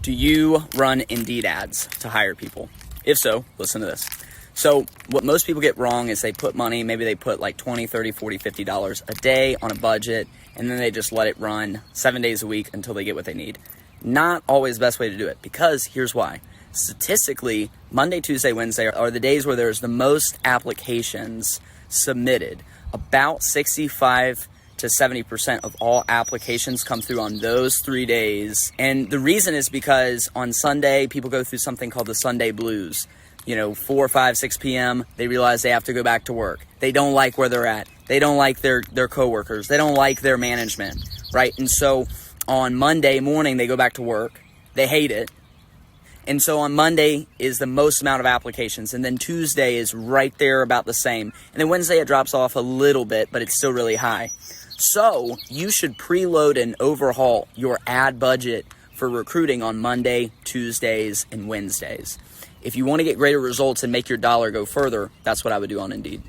Do you run Indeed ads to hire people? If so, listen to this. So what most people get wrong is they put money, maybe they put like $20, $30, $40, $50 a day on a budget, and then they just let it run 7 days a week until they get what they need. Not always the best way to do it, because here's why. Statistically, Monday, Tuesday, Wednesday are the days where there's the most applications submitted. About 65 to 70% of all applications come through on those 3 days. And the reason is because on Sunday, people go through something called the Sunday blues. 4, 5, 6 p.m., they realize they have to go back to work. They don't like where they're at. They don't like their coworkers. They don't like their management, right? And so on Monday morning, they go back to work. They hate it. And so on Monday is the most amount of applications. And then Tuesday is right there about the same. And then Wednesday, it drops off a little bit, but it's still really high. So you should preload and overhaul your ad budget for recruiting on Monday, Tuesdays, and Wednesdays. If you want to get greater results and make your dollar go further, that's what I would do on Indeed.